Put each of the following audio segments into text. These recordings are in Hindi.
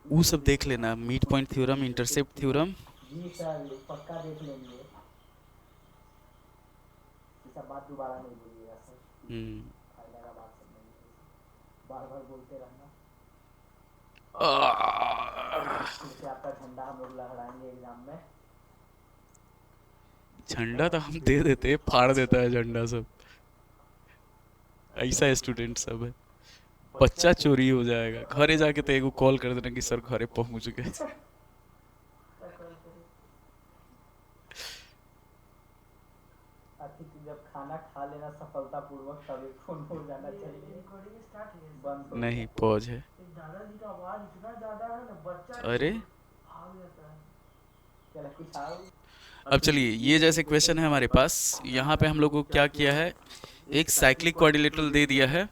वो सब देख लेना, midpoint theorem, intercept theorem. जी सर, ये पक्का देख लेंगे। ये सब बात दोबारा नहीं बोलिएगा सर। हम्म। फायदा का बात सब नहीं है, बार बार बोलते रहना। आह, फिर से आपका झंडा हम लोग लहराएंगे एग्जाम में। झंडा तो हम दे देते, फाड़ देता है झंडा सब। ऐसा स्टूडेंट सब है। बच्चा चोरी हो जाएगा, घरे जाके तो एगो कॉल कर देना कि सर घरे पहुंच गए। आखिर जब खाना खा लेना सफलतापूर्वक तब एक फोन हो जाना चाहिए। रिकॉर्डिंग स्टार्ट है बंद हो नहीं, गया। पॉज है। दादाजी का आवाज इतना ज्यादा है ना, बच्चा अरे, भाग जाता है। चलो कुछ आओ। अब चलिए, ये जैसे क्वेश्चन है हमारे पास, यहाँ पे हम लोग को क्या किया है, एक साइक्लिक क्वाड्रिलेटरल दे दिया है।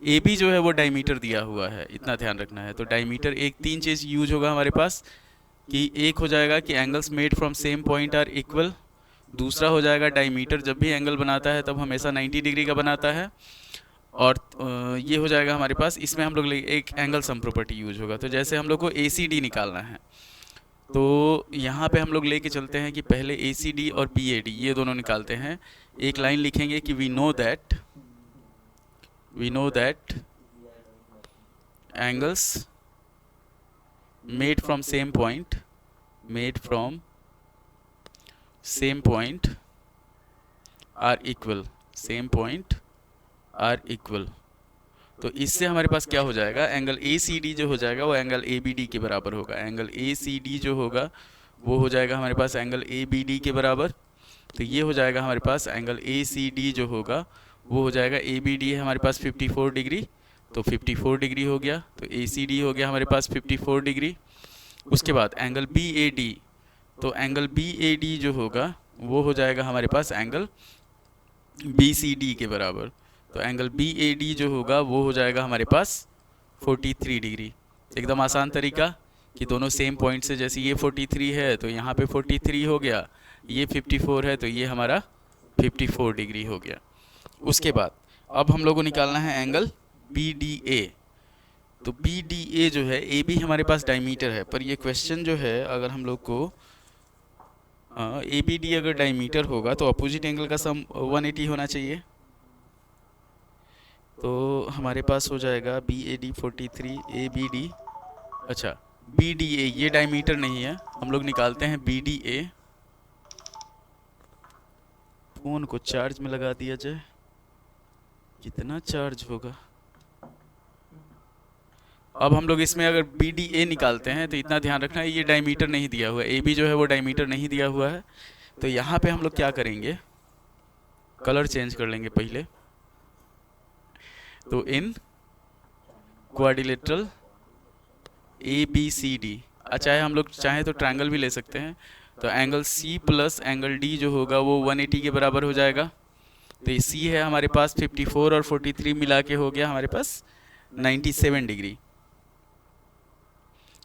ए बी जो है वो डायमीटर दिया हुआ है, इतना ध्यान रखना है। तो डायमीटर एक तीन चीज यूज होगा हमारे पास, कि एक हो जाएगा कि angles made from same point are equal. दूसरा हो जाएगा डायमीटर जब भी एंगल बनाता है तब हमेशा 90 डिग्री का बनाता है। और ये हो जाएगा हमारे पास, इसमें हम लोग एक एंगल सम प्रॉपर्टी यूज होगा। तो जैसे हम लोग को ए सी डी निकालना है, तो यहाँ पे हम लोग लेके चलते हैं कि पहले ए सी डी और बी ए डी ये दोनों निकालते हैं। एक लाइन लिखेंगे कि we know that angles made from same point, made from same point are equal, same point are equal. तो इससे हमारे पास क्या हो जाएगा, एंगल ए सी डी जो हो जाएगा वो एंगल ए बी डी के बराबर होगा। एंगल ए सी डी जो होगा वो हो जाएगा हमारे पास एंगल ए बी डी के बराबर। तो ये हो जाएगा हमारे पास एंगल ए सी डी जो होगा वो हो जाएगा, ए बी डी है हमारे पास 54 डिग्री, तो 54 डिग्री हो गया। तो ए सी डी हो गया हमारे पास 54 डिग्री। उसके बाद एंगल बी ए डी, तो एंगल बी ए डी जो होगा वो हो जाएगा हमारे पास एंगल बी सी डी के बराबर। तो एंगल बी ए डी जो होगा वो हो जाएगा हमारे पास 43 डिग्री। एकदम आसान तरीका कि दोनों सेम पॉइंट से, जैसे ये 43 है तो यहाँ पे 43 हो गया, ये 54 है तो ये हमारा 54 डिग्री हो गया। उसके बाद अब हम लोग को निकालना है एंगल बी डी ए। तो बी डी ए जो है, ए बी हमारे पास डायमीटर है, पर ये क्वेश्चन जो है अगर हम लोग को ए बी डी अगर डायमीटर होगा तो अपोजिट एंगल का सम 180 होना चाहिए। तो हमारे पास हो जाएगा B A D 43, A B D, अच्छा बी डी ए ये डायमीटर नहीं है, हम लोग निकालते हैं बी डी ए। फ़ोन को चार्ज में लगा दिया जाए, कितना चार्ज होगा। अब हम लोग इसमें अगर बी डी ए निकालते हैं तो इतना ध्यान रखना है, ये डायमीटर नहीं दिया हुआ है, ए बी जो है वो डायमीटर नहीं दिया हुआ है। तो यहाँ पे हम लोग क्या करेंगे, कलर चेंज कर लेंगे पहले। तो in quadrilateral A B C D, चाहे हम लोग चाहें तो ट्रायंगल भी ले सकते हैं। तो angle C plus angle D जो होगा वो 180 के बराबर हो जाएगा। तो ये सी है हमारे पास 54 और 43 मिला के हो गया हमारे पास 97 degree.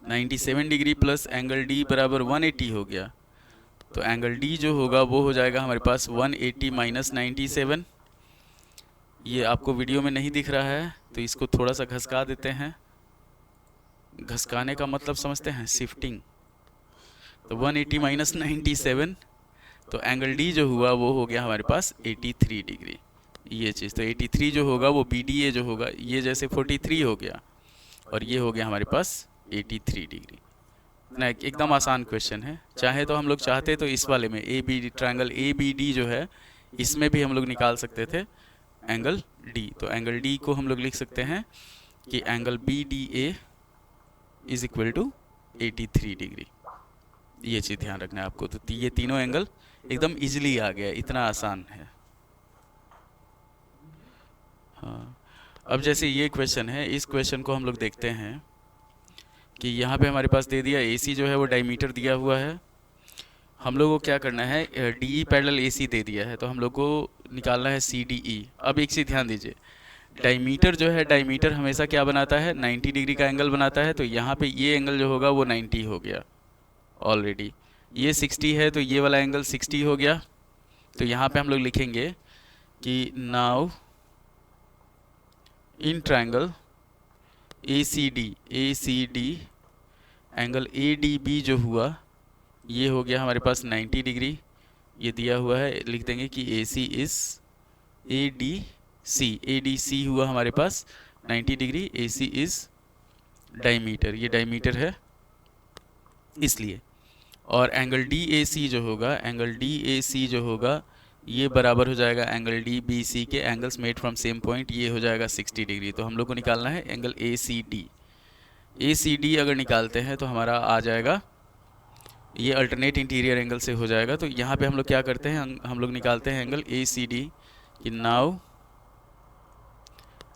97 degree plus angle D बराबर 180 हो गया। तो एंगल डी जो होगा वो हो जाएगा हमारे पास 180 माइनस 97। ये आपको वीडियो में नहीं दिख रहा है तो इसको थोड़ा सा घसका देते हैं। घसकाने का मतलब समझते हैं, शिफ्टिंग। तो 180 माइनस 97, तो एंगल डी जो हुआ वो हो गया हमारे पास 83 डिग्री। ये चीज़ तो 83 जो होगा वो बी डी ए जो होगा, ये जैसे 43 हो गया और ये हो गया हमारे पास 83 डिग्री। ना एकदम आसान क्वेश्चन है। चाहे तो हम लोग चाहते तो इस वाले में A B triangle A B D जो है इसमें भी हम लोग निकाल सकते थे एंगल डी। तो एंगल डी को हम लोग लिख सकते हैं कि angle B D A is equal to 83 degree. ये चीज़ ध्यान रखना है आपको। तो ये तीनों एंगल एकदम इजीली आ गया, इतना आसान है। हाँ, अब जैसे ये क्वेश्चन है, इस क्वेश्चन को हम लोग देखते हैं कि यहाँ पे हमारे पास दे दिया AC जो है वो डायमीटर दिया हुआ है। हम लोग को क्या करना है, DE पैरेलल AC दे दिया है, तो हम लोग को निकालना है CDE। अब एक चीज़ ध्यान दीजिए, डायमीटर जो है, डायमीटर हमेशा क्या बनाता है, 90 डिग्री का एंगल बनाता है। तो यहाँ पे ये एंगल जो होगा वो 90 हो गया ऑलरेडी। ये 60 है तो ये वाला एंगल 60 हो गया। तो यहाँ पे हम लोग लिखेंगे कि now in triangle A C D angle A D B जो हुआ ये हो गया हमारे पास 90 डिग्री, ये दिया हुआ है, लिख देंगे कि ए C is A D C हुआ हमारे पास 90 degree, A C is diameter, ये डायमीटर है इसलिए। और एंगल डी ए सी जो होगा, एंगल डी ए सी जो होगा ये बराबर हो जाएगा एंगल डी बी सी के, angles made from same point, ये हो जाएगा 60 डिग्री। तो हम लोग को निकालना है angle A C D. A C D अगर निकालते हैं तो हमारा आ जाएगा, ये अल्टरनेट इंटीरियर एंगल से हो जाएगा। तो यहाँ पे हम लोग क्या करते हैं, हम लोग निकालते हैं एंगल ए सी डी, कि now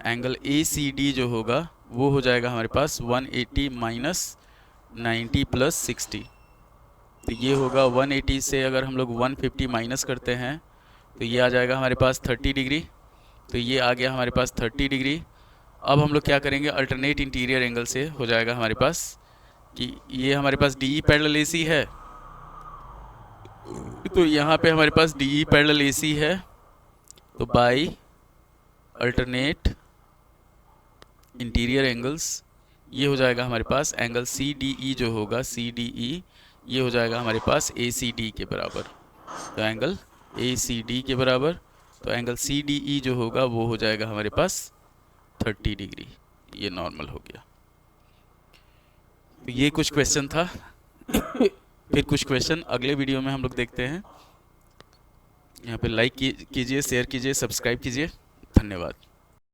angle A C D जो होगा वो हो जाएगा हमारे पास 180 माइनस 90 प्लस 60। तो ये होगा 180 से अगर हम लोग 150 माइनस करते हैं तो ये आ जाएगा हमारे पास 30 डिग्री। तो ये आ गया हमारे पास 30 डिग्री। अब हम लोग क्या करेंगे, अल्टरनेट इंटीरियर एंगल से हो जाएगा हमारे पास कि ये हमारे पास डी ई पैरेलल ए सी है, तो यहाँ पे हमारे पास डी ई पैरेलल ए सी है, तो बाई अल्टरनेट इंटीरियर एंगल्स ये हो जाएगा हमारे पास एंगल सी डी ई जो होगा, सी डी ई ये हो जाएगा हमारे पास ए सी डी के बराबर। तो एंगल ए सी डी के बराबर, तो एंगल सी डी ई जो होगा वो हो जाएगा हमारे पास 30 डिग्री, ये नॉर्मल हो गया। तो ये कुछ क्वेश्चन था फिर कुछ क्वेश्चन अगले वीडियो में हम लोग देखते हैं। यहाँ पे लाइक कीजिए, शेयर कीजिए, सब्सक्राइब कीजिए। धन्यवाद।